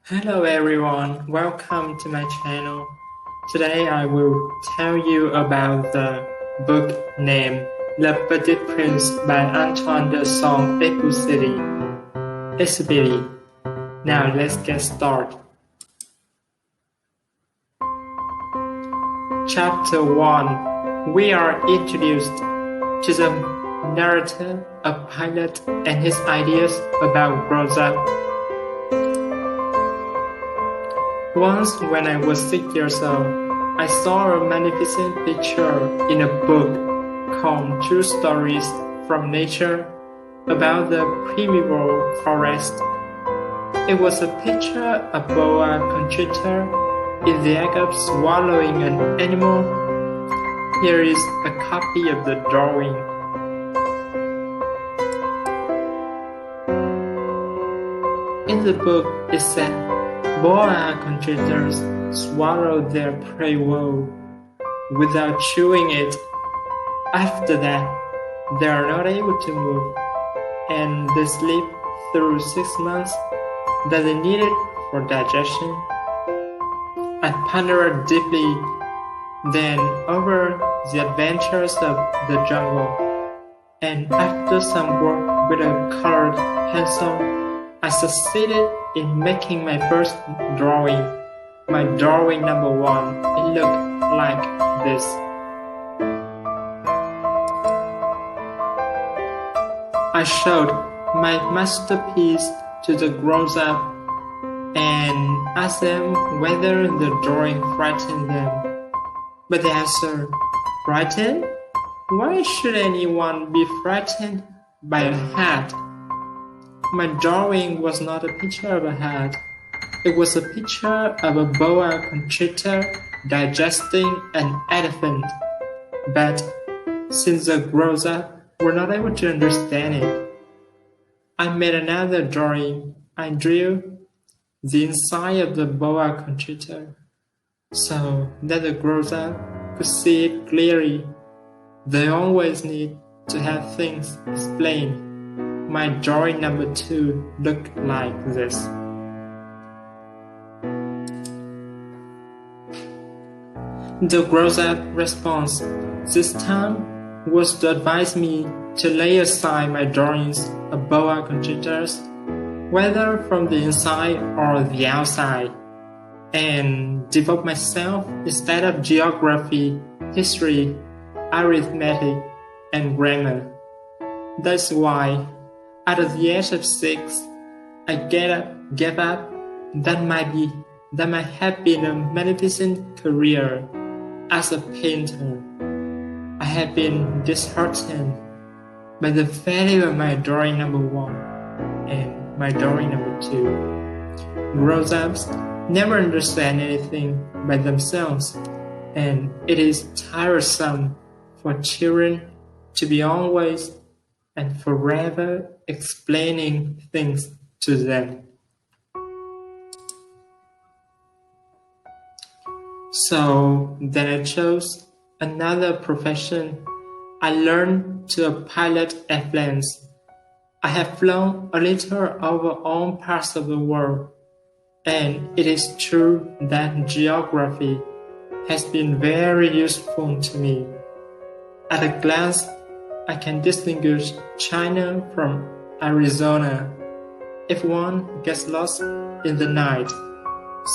Hello everyone, welcome to my channel. Today I will tell you about the book named Le Petit Prince by Antoine de Saint-Exupéry. Now let's get started. Chapter 1. We are introduced to the narrator, a pilot, and his ideas about grown up. Once, when I was 6 years old, I saw a magnificent picture in a book called True Stories from Nature about the primeval forest. It was a picture of a boa constrictor in the act of swallowing an animal. Here is a copy of the drawing. In the book, it said, boa constrictors swallow their prey whole without chewing it. After that, they are not able to move, and they sleep through 6 months that they needed for digestion. I pondered deeply then over the adventures of the jungle, and after some work with a colored pencil, I succeeded in making my first drawing. My drawing number 1. It looked like this. I showed my masterpiece to the grown-up and asked them whether the drawing frightened them. But they answered, frightened? Why should anyone be frightened by a hat? My drawing was not a picture of a hat. It was a picture of a boa constrictor digesting an elephant. But since the grown-up were not able to understand it, I made another drawing. I drew the inside of the boa constrictor so that the grown-up could see it clearly. They always need to have things explained. My drawing number 2 looked like this. The grown-up response this time was to advise me to lay aside my drawings of boa constrictors, whether from the inside or the outside, and devote myself instead of geography, history, arithmetic, and grammar. That's why at the age of 6, I gave up that might have been a magnificent career as a painter. I have been disheartened by the failure of my drawing number 1 and my drawing number 2. Grown-ups never understand anything by themselves, and it is tiresome for children to be always and forever explaining things to them. So then I chose another profession. I learned to pilot airplanes. I have flown a little over all parts of the world, and it is true that geography has been very useful to me. At a glance, I can distinguish China from Arizona. If one gets lost in the night,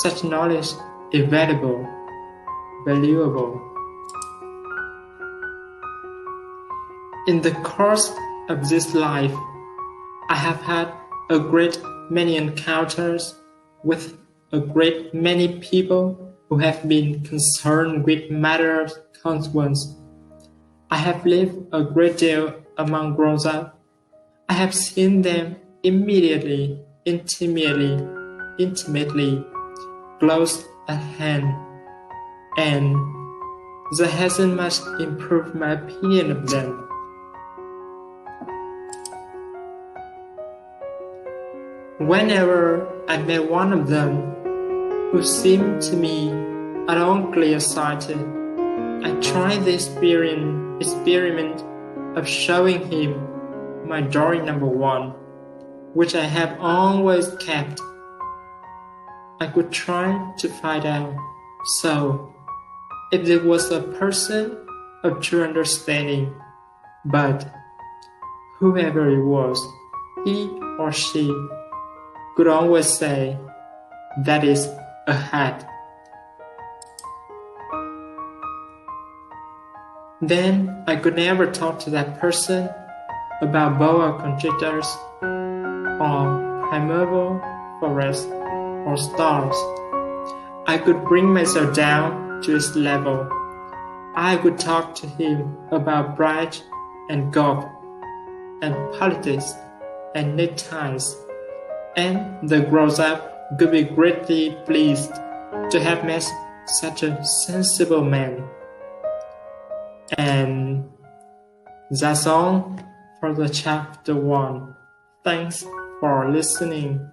such knowledge is valuable. In the course of this life, I have had a great many encounters with a great many people who have been concerned with matters of consequence. I have lived a great deal among grown-up. I have seen them intimately, close at hand, and that hasn't much improved my opinion of them. Whenever I met one of them who seemed to me at all clear-sighted, I tried the experiment of showing him my drawing number 1, which I have always kept. I could try to find out. So, if there was a person of true understanding, but whoever it was, he or she could always say, that is a hat. Then I could never talk to that person about boa constrictors or primeval forests or stars. I could bring myself down to his level. I could talk to him about Bright and Gog and politics and neckties, and the grown-up could be greatly pleased to have met such a sensible man. And that's all for the chapter 1. Thanks for listening.